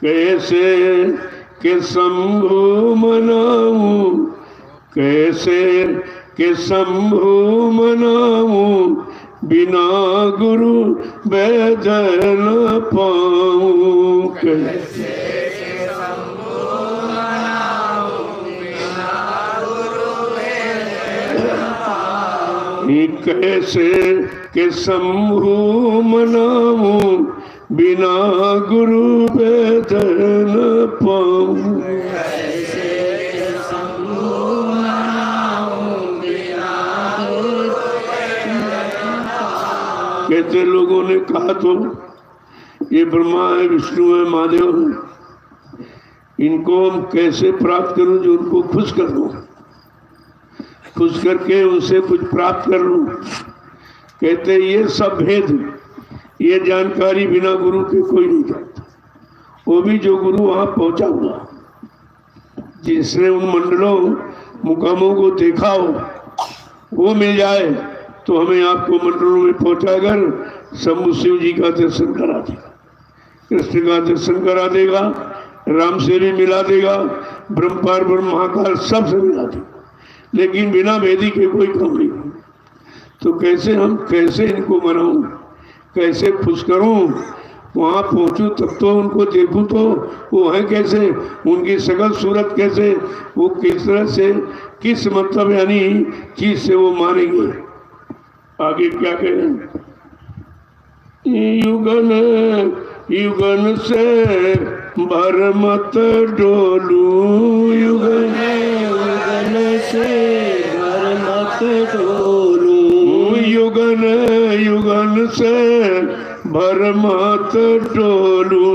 कैसे के शंभु मनाऊं, कैसे के शंभु मनाऊं, बिना गुरु वैद न पाऊं। कैसे के शंभु मनाऊं, बिना गुरु वैद न पाऊं। कैसे के शंभु मनाऊं, बिना गुरु वैद न पाऊं। कैसे के शंभु मनाऊं, बिना गुरु वैद न पाऊं। कहते लोगों ने कहा तो ये ब्रह्मा है, विष्णु है, महादेव है, इनको हम कैसे प्राप्त करूं जो उनको खुश कर दूं, खुश करके उनसे कुछ प्राप्त कर लूं। कहते ये सब भेद, ये जानकारी बिना गुरु के कोई नहीं जानता। वो भी जो गुरु वहां पहुंचा हुआ, जिसने उन मंडलों मुकामों को देखा हो, वो मिल जाए तो हमें आपको मंडलों में पहुंचाकर शंभु शिव जी का दर्शन करा देगा, कृष्ण का दर्शन करा देगा, राम से भी मिला देगा, ब्रह्मपार ब्रह्म महाकाल सबसे मिला देगा। लेकिन बिना भेदी के कोई काम नहीं। तो कैसे हम कैसे इनको मनाऊं, कैसे खुश करूं, वहां पहुंचूं तब तो उनको देखूं तो वो है कैसे, उनकी शकल सूरत कैसे, वो किस तरह से, किस मतलब यानी चीज से वो मानेंगे। आगे क्या कहें, युगन युगन से भर मत डोलू, युगन युगन से भर मत डोलू, युगन युगन से भर मत डोलू,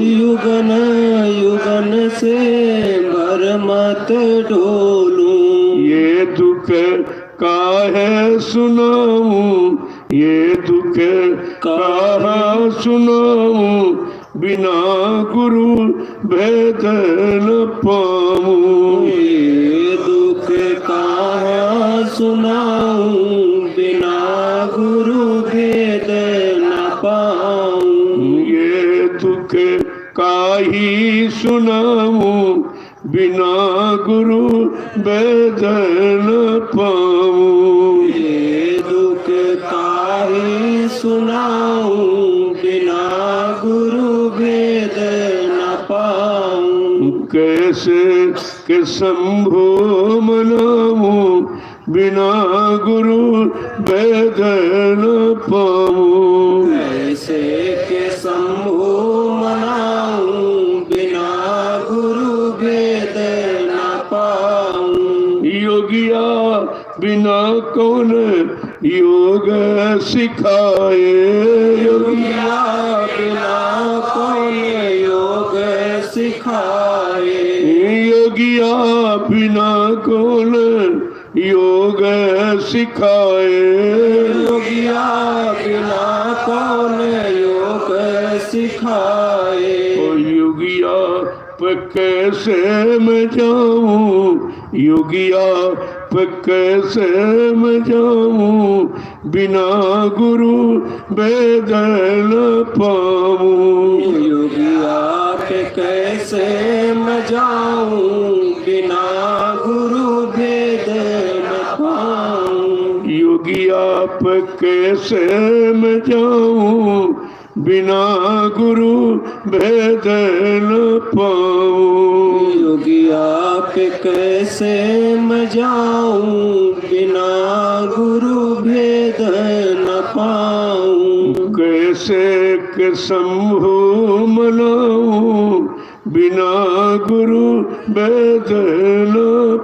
युगन युगन से भर मत डोलू। ये दुख काहे सुनाऊं, ये दुख काहे सुनाऊं, बिना गुरु भेद न पाऊं। ये दुख काहे सुनाऊं, बिना गुरु भेद न पाऊं। ये दुख काहे सुनाऊं, बिना गुरु वेद न पाऊं। ये दुख काहे सुनाऊं, बिना गुरु वेद न पाऊं। कैसे के शंभु मनाऊं, बिना गुरु वेद न पाऊं। कैसे के शंभु मनाऊं, बिना गुरु वेद न पाऊं। योगिया बिना कौन योग सिखाए, योगिया बिना कौन योग सिखाए। योगिया बिना कौन योग सिखाए, योगिया बिना कौन योग सिखाए। ओ योगिया पे कैसे मैं जाऊं, योगिया पे कैसे मैं जाऊं, बिना गुरु वेद न पाऊं। योगिया पे कैसे मैं जाऊं, बिना गुरु वेद न पाऊं। योगिया पे कैसे मैं जाऊं, बिना गुरु भेद न पाऊं। योगिया पे कैसे मैं जाऊं, बिना गुरु भेद न पाऊं। कैसे के शंभु मनाऊं, बिना गुरु वेद न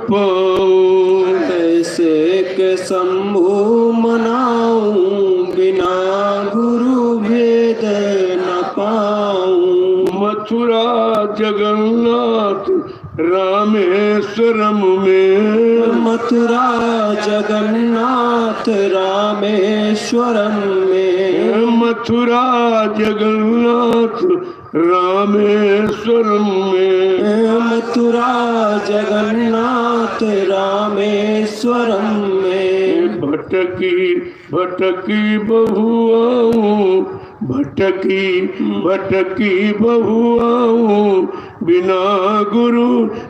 पाऊं। कैसे के शंभु मनाऊं, बिना गुरु भेद न पाऊं। मथुरा जगन्नाथ रामेश्वरम में, मथुरा जगन्नाथ रामेश्वरम में, मथुरा जगन्नाथ रामेश्वरम में, मथुरा जगन्नाथ रामेश्वरम में। भटकी भटकी बहुआऊं, भटकी भटकी बहुआऊं बिना गुरु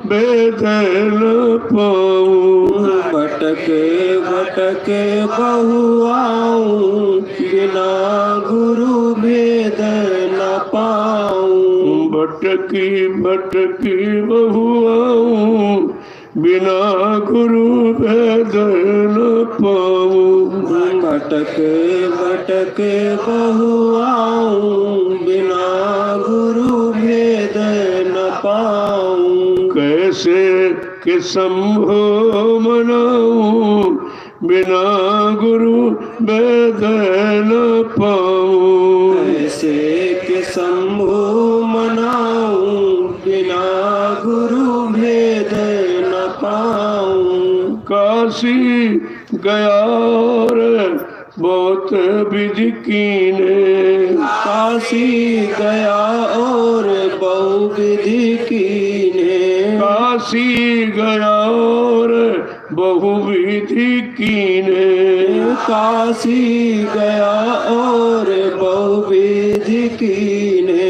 वेद न पाऊं। भटके भटके बहुआऊं बिना गुरु भेद न पाऊं। भटकी भटकी बहुआऊं बिना गुरु वेद न पाऊं। भटके भटके बहुआऊं बिना गुरु भेद न पाऊं। कैसे कि शंभो मनाऊं बिना गुरु वेद न पाऊं। कैसे कि शंभु मनाऊं बिना गुरु भेद न पाऊं। काशी गया रे बहुत विधि कीने। काशी गया और बहु विधि कीने। काशी गया और बहु विधि कीने। काशी गया और बहु विधि कीने।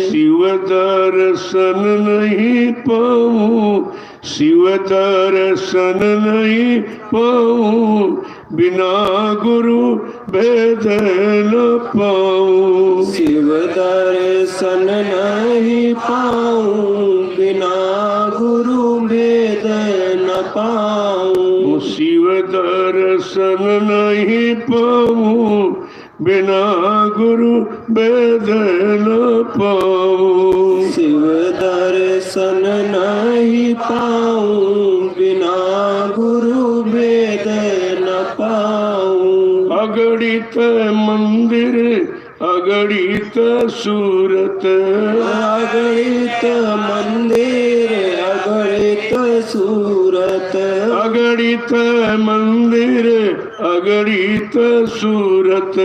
शिव दर्शन नहीं पाऊं शिव दर्शन नहीं पाऊं बिना गुरु भेद न पाऊं। शिव दर्शन नहीं पाऊं बिना गुरु भेद न पाऊं। शिव दर्शन नहीं पाऊं बिना गुरु वेद न पाऊं। शिव दर्शन नहीं पाऊं बिना गुरु भेद न पाऊं। अगणित मंदिर अगणित सूरत। अगणित मंदिर अगणित सूरत। अगणित मंदिर अगणित सूरत।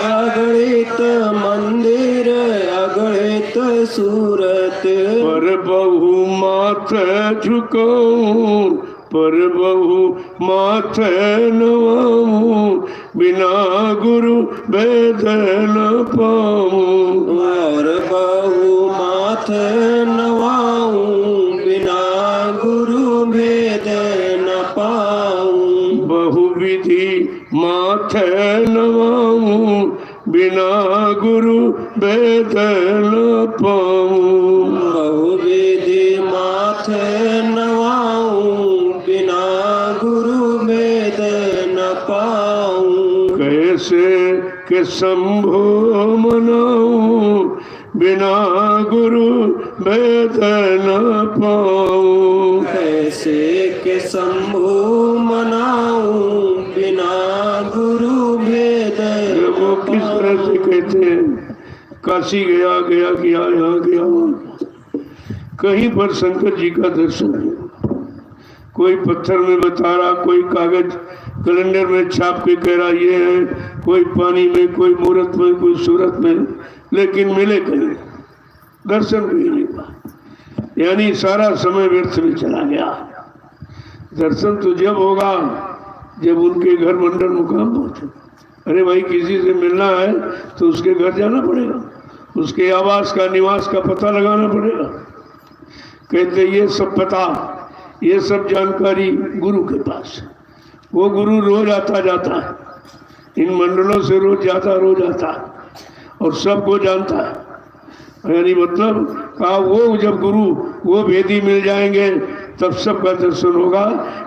अगणित मंदिर अगणित सूरत। पर बहु माथ झुकाऊं पर बहु माथ नवाऊं बिना गुरु वेद न पाऊं। और बहु माथ नवाऊं बिना गुरु भेद न पाऊं। बहुविधि माथ नवाऊं बिना गुरु वेद न पाऊं। बहुविधि माथ नवाऊं बिना गुरु भेद न पाऊं। कैसे के शंभो मनाऊं बिना गुरु वेद न पाऊं। कैसे के शंभु मनाऊं बिना गुरु भेद वो किस तरह से कहते हैं काशी गया गया गया यहाँ गया कहीं पर शंकर जी का दर्शन है। कोई पत्थर में बता रहा, कोई कागज कैलेंडर में छाप के कह रहा ये है, कोई पानी में, कोई मूर्त में, कोई सूरत में, लेकिन मिले कहीं दर्शन भी नहीं हुआ। यानी सारा समय व्यर्थ में चला गया। दर्शन तो जब होगा जब उनके घर मंडल मुकाम पहुंचे। अरे भाई किसी से मिलना है तो उसके घर जाना पड़ेगा, उसके आवास का निवास का पता लगाना पड़ेगा। कहते ये सब पता ये सब जानकारी गुरु के पास है। वो गुरु रोज आता जाता है, इन मंडलों से रोज जाता रोज आता है और सबको जानता है। यानी मतलब कहा वो जब गुरु वो भेदी मिल जाएंगे तब सबका दर्शन होगा।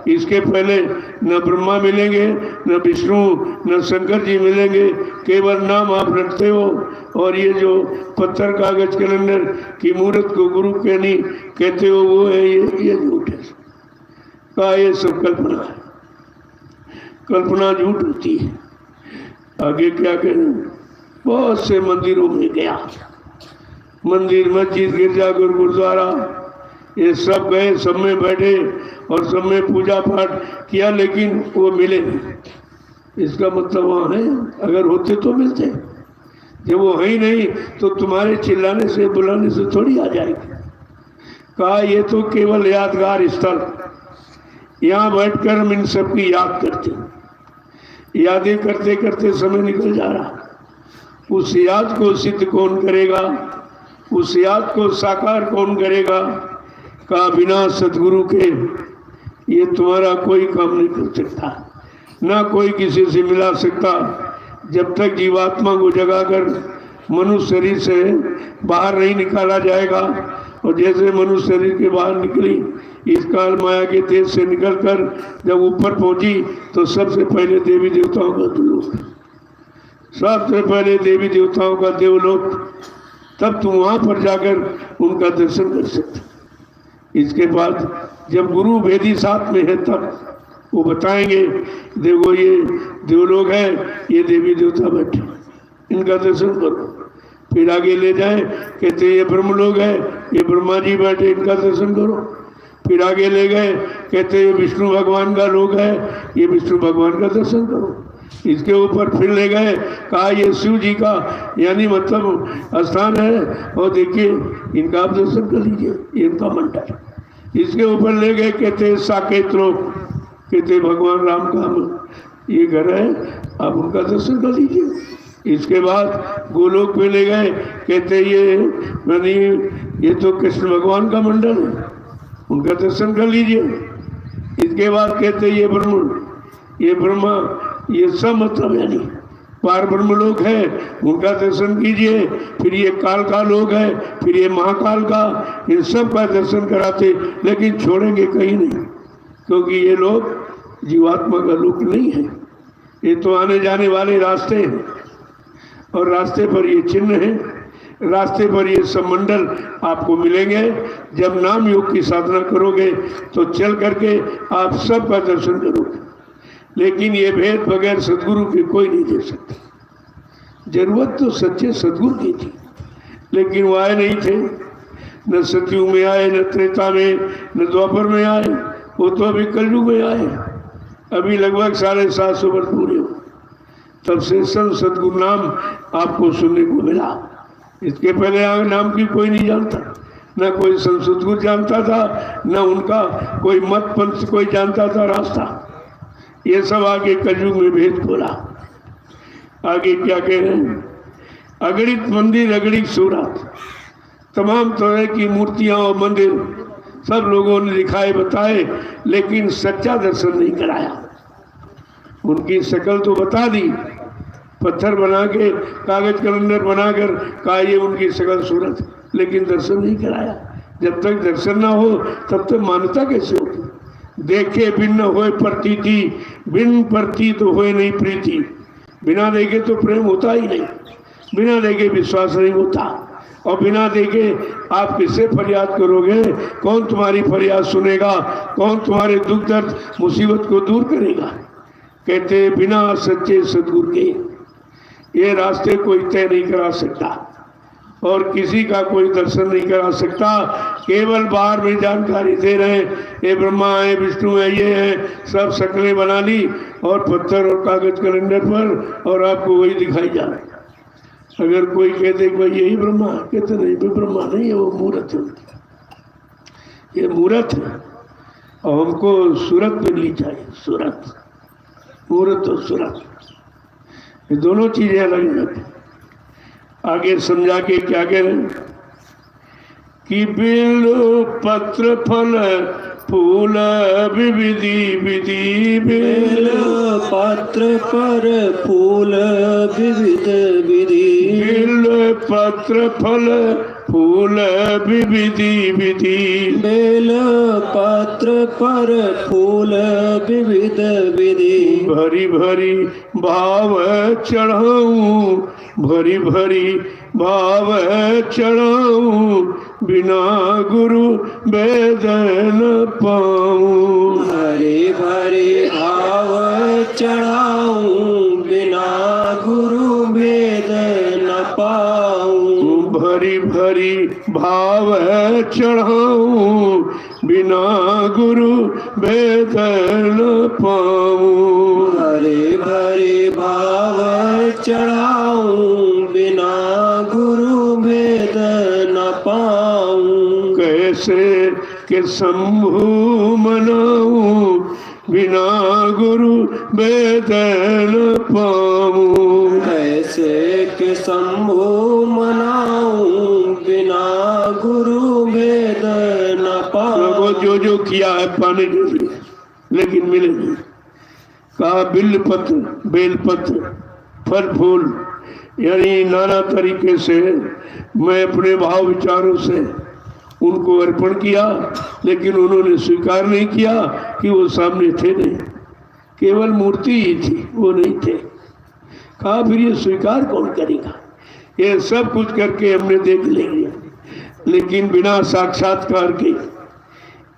इसके पहले न ब्रह्मा मिलेंगे, न विष्णु, न शंकर जी मिलेंगे। केवल नाम आप रखते हो और ये जो पत्थर कागज कैलेंडर की मूर्त को गुरु कहते हो वो है ये झूठ है। कहा ये सब कल्पना है, कल्पना झूठ होती है। आगे क्या कहना, बहुत से मंदिरों में गया, मंदिर मस्जिद गिरजाघर गुरुद्वारा ये सब गए, सब में बैठे और सब में पूजा पाठ किया, लेकिन वो मिले नहीं। इसका मतलब वहाँ है, अगर होते तो मिलते। जब वो है ही नहीं तो तुम्हारे चिल्लाने से बुलाने से थोड़ी आ जाएगी। कहा ये तो केवल यादगार स्थल, यहाँ बैठकर हम इन सब की याद करते, यादें करते करते समय निकल जा रहा। उस याद को सिद्ध कौन करेगा, उस याद को साकार कौन करेगा। कहा बिना सदगुरु के ये तुम्हारा कोई काम नहीं कर सकता, ना कोई किसी से मिला सकता। जब तक जीवात्मा को जगाकर मनुष्य शरीर से बाहर नहीं निकाला जाएगा। और जैसे मनुष्य शरीर के बाहर निकली इस काल माया के देश से निकलकर जब ऊपर पहुंची तो सबसे पहले देवी देवताओं का देवलोक, सबसे पहले देवी देवताओं का देवलोक, तब तुम वहां पर जाकर उनका दर्शन कर सकते। इसके बाद जब गुरु भेदी साथ में है तब वो बताएंगे देखो ये देवलोक है, ये देवी देवता बैठे, इनका दर्शन करो। फिर आगे ले जाए कहते ये ब्रह्म लोग है, ये ब्रह्मा जी बैठे, इनका दर्शन करो। फिर आगे ले गए कहते ये विष्णु भगवान का लोग है, ये विष्णु भगवान का दर्शन करो। इसके ऊपर फिर ले गए कहा ये शिव जी का यानी मतलब स्थान है, और देखिए इनका आप दर्शन कर लीजिए, ये इनका मंडल। इसके ऊपर ले गए कहते साकेत लोग, कहते भगवान राम का ये घर है, आप उनका दर्शन कर लीजिए। इसके बाद गोलोक में ले गए कहते ये यानी ये तो कृष्ण भगवान का मंडल है, उनका दर्शन कर लीजिए। इसके बाद कहते ये ब्रह्मा ये सब मतलब यानी पार ब्रह्म लोग है, उनका दर्शन कीजिए। फिर ये काल का लोग है, फिर ये महाकाल का, इन सब का दर्शन कराते, लेकिन छोड़ेंगे कहीं नहीं, क्योंकि ये लोग जीवात्मा का लोक नहीं है, ये तो आने जाने वाले रास्ते हैं। और रास्ते पर ये चिन्ह है, रास्ते पर ये सब मंडल आपको मिलेंगे। जब नाम योग की साधना करोगे तो चल करके आप सब का दर्शन करोगे। लेकिन ये भेद बगैर सदगुरु के कोई नहीं दे सकता। जरूरत तो सच्चे सदगुरु की थी, लेकिन वो आए नहीं थे, न सतयुग में आए, न त्रेता में, न द्वापर में आए, वो तो अभी कलयुग में आए। अभी लगभग 750 वर्ष पूरे हो, तब से संत सदगुरु नाम आपको सुनने को मिला। इसके पहले नाम की कोई नहीं जानता, न कोई संत सदगुरु जानता था, न उनका कोई मत पंथ कोई जानता था रास्ता। ये सब आगे कलयुग में भेद खोला। आगे क्या कह रहे हैं, अगणित मंदिर अगणित सूरत, तमाम तरह की मूर्तियां और मंदिर सब लोगों ने दिखाए बताए, लेकिन सच्चा दर्शन नहीं कराया। उनकी शक्ल तो बता दी, पत्थर बना के कागज कैलेंडर बनाकर कहा ये उनकी शक्ल सूरत, लेकिन दर्शन नहीं कराया। जब तक दर्शन ना हो तब तक मान्यता कैसे होगी। देखे बिन होए प्रतीति, बिन प्रतीत होए नहीं प्रीति। बिना देखे तो प्रेम होता ही नहीं, बिना देखे विश्वास नहीं होता, और बिना देखे आप किससे फरियाद करोगे? कौन तुम्हारी फरियाद सुनेगा? कौन तुम्हारे दुख दर्द मुसीबत को दूर करेगा? कहते बिना सच्चे सदगुरु के ये रास्ते कोई तय नहीं करा सकता, और किसी का कोई दर्शन नहीं करा सकता। केवल बाहर में जानकारी दे रहे हैं, ये ब्रह्मा है, विष्णु है, ये है, सब शक्लें बना ली और पत्थर और कागज कैलेंडर पर, और आपको वही दिखाई जा रहा है। अगर कोई कहते कि भाई यही ब्रह्मा, कहते नहीं वो ब्रह्मा नहीं है, वो मूर्त है, ये मूर्त है, और हमको सूरत मिलनी चाहिए। सूरत, मूर्त और सूरत, ये दोनों चीजें अलग अलग। आगे समझा के क्या कह रहे हैं कि बिल पत्र फल फूल विविधि विधि, बेल पत्र पर फूल विविध विधि, बिल पत्र फल फूल विविधि विधि, बेल पत्र पर फूल विविध विधि। भरी भरी भाव चढ़ाऊं, भरी भरी भाव चढ़ाऊं, बिना गुरु वेद न पाऊं। भरे भरे भाव चढ़ाऊं, बिना गुरु भेद न पाऊं। भरी भरी भाव चढ़ाऊं, बिना गुरु वेद न पाऊं। भरे भरे भाव चढ़ाऊं, बिना गुरु भेद न पाऊं। कैसे के शंभु मनाऊं, बिना गुरु वेद न पाऊं। कैसे के शंभु मनाऊं, बिना गुरु भेद न पाऊं। जो जो किया है पाने के लिए, लेकिन मिले नहीं। कहा बिल्ल पत्र, बेल पत्र, फल फूल, यानी नाना तरीके से मैं अपने भाव विचारों से उनको अर्पण किया, लेकिन उन्होंने स्वीकार नहीं किया कि वो सामने थे नहीं, केवल मूर्ति ही थी, वो नहीं थे। कहा फिर ये स्वीकार कौन करेगा? ये सब कुछ करके हमने देख लिया, लेकिन बिना साक्षात्कार के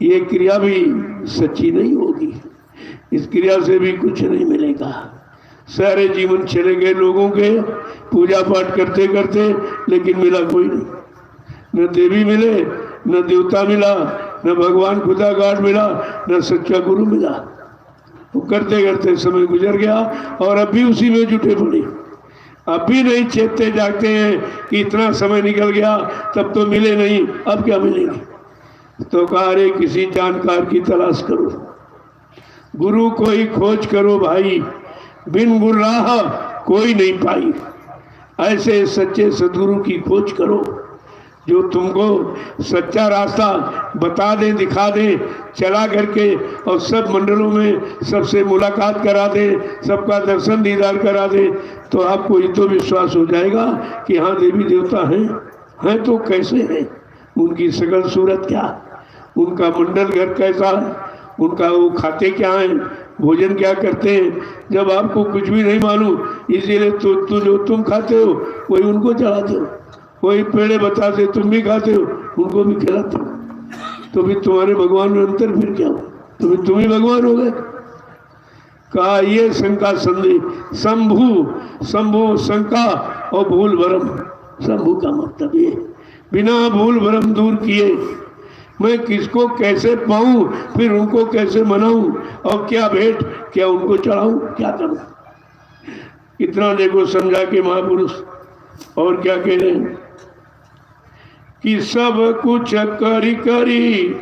ये क्रिया भी सच्ची नहीं होगी। इस क्रिया से भी कुछ नहीं मिलेगा। सारे जीवन चले गए लोगों के पूजा पाठ करते करते, लेकिन मिला कोई नहीं। न देवी मिले, न देवता मिला, न भगवान खुदा गाड मिला, न सच्चा गुरु मिला। वो करते करते समय गुजर गया और अब भी उसी में जुटे पड़े। अब भी नहीं चेतते जागते हैं कि इतना समय निकल गया, तब तो मिले नहीं, अब क्या मिलेंगे? तो कहा रे किसी जानकार की तलाश करो, गुरु कोई खोज करो भाई, बिन गुरु राह कोई नहीं पाई। ऐसे सच्चे सदगुरु की खोज करो जो तुमको सच्चा रास्ता बता दे, दिखा दे, चला करके और सब मंडलों में सबसे मुलाकात करा दे, सबका दर्शन दीदार करा दे। तो आपको ये तो विश्वास हो जाएगा कि हाँ देवी देवता हैं तो कैसे हैं, उनकी सकल सूरत क्या, उनका मंडल घर कैसा है, उनका वो खाते क्या हैं, भोजन क्या करते हैं। जब आपको कुछ भी नहीं मालूम, इसीलिए तो जो तुम खाते हो वही उनको चढ़ाते हो, वही पेड़े बताते तुम भी खाते हो, उनको भी खिलाते हो। तो फिर तुम्हारे भगवान में अंतर फिर क्या हो? तो फिर तुम ही भगवान हो गए। कहा ये शंका संदेह, शंभु शंभु शंका और भूल भरम। शंभु का मतलब ये बिना भूल भरम दूर किए मैं किसको कैसे पाऊं, फिर उनको कैसे मनाऊं, और क्या भेंट, क्या उनको चढ़ाऊं, क्या करूं? इतना देखो समझा के महापुरुष। और क्या कह रहे हैं कि सब कुछ करी करी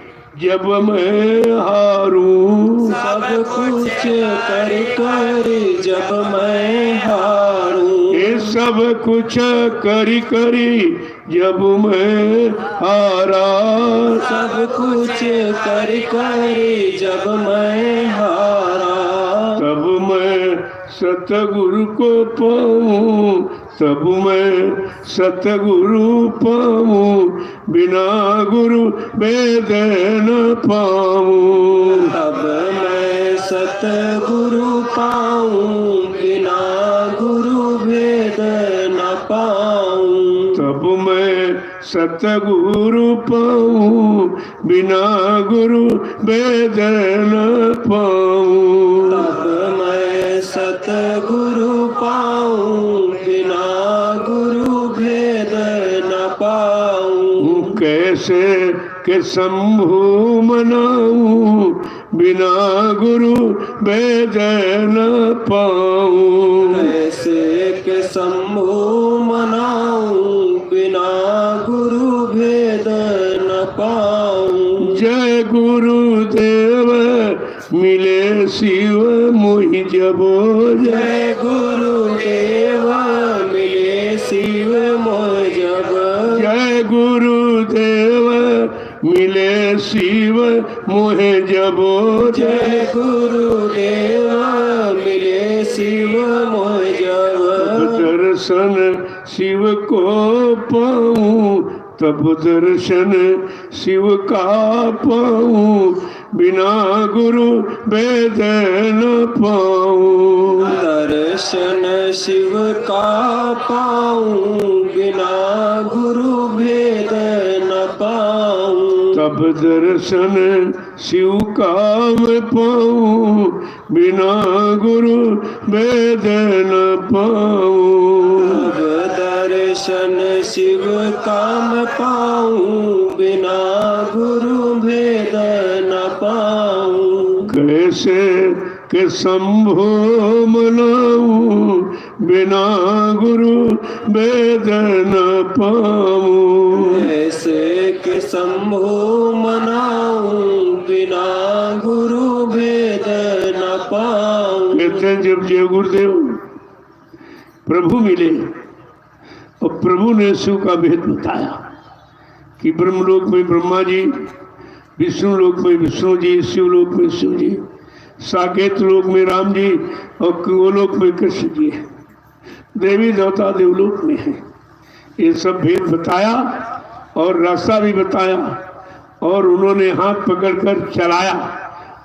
जब मैं हारूं, सब कुछ करी करी जब मैं हारूं, ये सब कुछ करी करी जब मैं हारा, सब कुछ करी करी जब मैं हारा, तब मैं सतगुरु को पाऊं, तब मैं सतगुरु पाऊं, बिना गुरु वेद न पाऊं। तब मैं सतगुरु पाऊं, बिना गुरु भेद न पाऊं। तब मैं सतगुरु पाऊं, बिना गुरु वेद न पाऊं। तब मैं सतगुरु पाऊं, बिना गुरु भेद न पाऊं। कैसे के शंभु मनाऊं, बिना गुरु वेद न पाऊं। कैसे के शंभु मनाऊं, बिना गुरु भेद न पाऊं। जय गुरुदेव मिले शिव मोहि जबो, जय गुरुदेव मिले शिव मोहि जब, जय गुरुदेव मिले शिव मोहे जबो, जय गुरुदेव मिले शिव मोहि जब। दर्शन शिव को पाऊं, तब दर्शन शिव का पाऊं, बिना गुरु वेद न पाऊं। दर्शन शिव का पाऊं, बिना गुरु भेद न पाऊं। तब दर्शन शिव का मैं पाऊं, बिना गुरु वेद न पाऊं। तब दर्शन शिव का मैं पाऊं, बिना गुरु भेद न पाऊं। कैसे के शंभु मनाऊं, बिना गुरु वेद न पाऊं। ऐसे के शंभु मनाऊं, बिना गुरु भेद न पाऊं। कहते हैं जब जय गुरुदेव प्रभु मिले और प्रभु ने शिव का भेद बताया कि ब्रह्मलोक में ब्रह्मा जी, विष्णु लोक में विष्णु जी, शिवलोक में शिव जी, साकेत लोक में राम जी और गोलोक में कृष्ण जी है, देवी देवता देवलोक में है। ये सब भेद बताया और रास्ता भी बताया और उन्होंने हाथ पकड़कर चलाया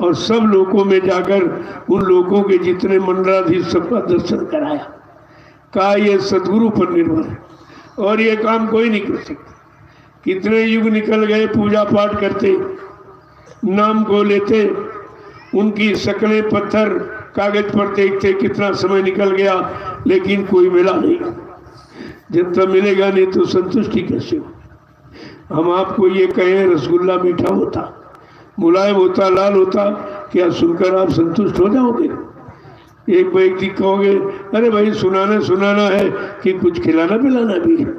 और सब लोगों में जाकर उन लोगों के जितने मंडलाधीश सबका दर्शन कराया। कहा ये सदगुरु पर निर्भर है और ये काम कोई नहीं कर सकता। कितने युग निकल गए पूजा पाठ करते, नाम को लेते, उनकी शक्लें पत्थर कागज पर देखते, कितना समय निकल गया लेकिन कोई मिला नहीं। जब तक मिलेगा नहीं तो संतुष्टि कैसे हो। हम आपको ये कहें रसगुल्ला मीठा होता, मुलायम होता, लाल होता, क्या सुनकर आप संतुष्ट हो जाओगे? एक व्यक्ति कहोगे अरे भाई सुनाना है कि कुछ खिलाना पिलाना भी है,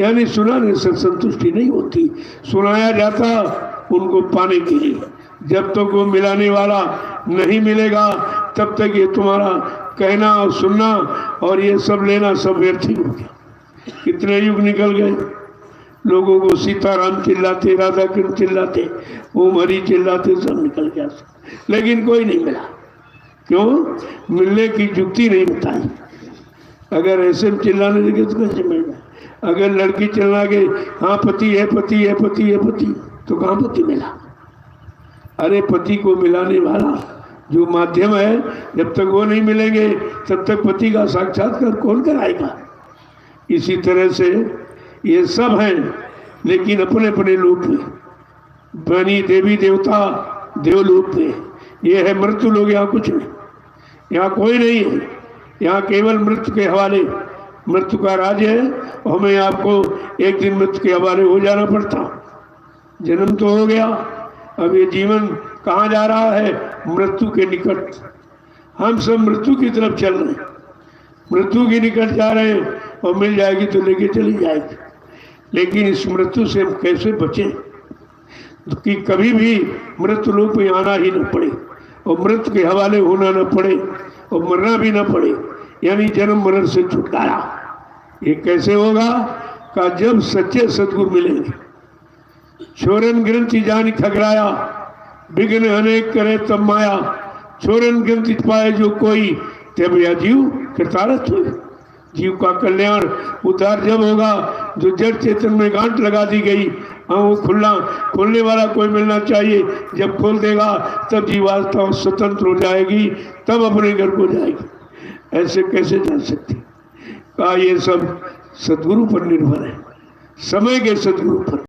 यानी सुनाने से संतुष्टि नहीं होती। सुनाया जाता उनको पाने के लिए, जब तक वो मिलाने वाला नहीं मिलेगा तब तक ये तुम्हारा कहना और सुनना और ये सब लेना सब व्यर्थ ही हो गया। कितने युग निकल गए, लोगों को सीताराम चिल्लाते, राधा कृष्ण चिल्लाते, ओम हरि चिल्लाते, सब निकल गया, लेकिन कोई नहीं मिला। क्यों? मिलने की युक्ति नहीं बताई। अगर ऐसे चिल्लाने लगे तो कैसे मिलेगा? अगर लड़की चिल्ला के हाँ पति है पति है पति है पति, तो कहाँ पति मिला? अरे पति को मिलाने वाला जो माध्यम है, जब तक वो नहीं मिलेंगे तब तक पति का साक्षात्कार कौन कराएगा? इसी तरह से ये सब हैं, लेकिन अपने अपने लोक में बनी देवी देवता देवलोक में। ये है मृत्यु लोग, यहाँ कुछ नहीं, यहाँ कोई नहीं है, यहाँ केवल मृत्यु के हवाले, मृत्यु का राज्य है और हमें आपको एक दिन मृत्यु के हवाले हो जाना पड़ता। जन्म तो हो गया, अब ये जीवन कहाँ जा रहा है? मृत्यु के निकट। हम सब मृत्यु की तरफ चल रहे हैं, मृत्यु के निकट जा रहे हैं और मिल जाएगी तो लेके चली जाएगी। लेकिन इस मृत्यु से हम कैसे बचें कि कभी भी मृत्यु लोक में आना ही न पड़े और मृत्यु के हवाले होना न पड़े और मरना भी न पड़े, यानी जन्म मरण से छुटकारा। ये कैसे होगा? का जब सच्चे सदगुरु मिलेंगे। छोरन ग्रंथि जान खगराया, विघ्न अनेक करे तब माया, छोरन ग्रंथि पाए जो कोई, तब या जीव कृतार्थ हो। जीव का कल्याण उद्धार जब होगा, जो जड़ चेतन में गांठ लगा दी गई, हाँ वो खोलने वाला कोई मिलना चाहिए। जब खोल देगा तब जीवात्मा स्वतंत्र हो जाएगी, तब अपने घर को जाएगी। ऐसे कैसे जा सकती? कहा ये सब सदगुरु पर निर्भर है, समय के सदगुरु पर।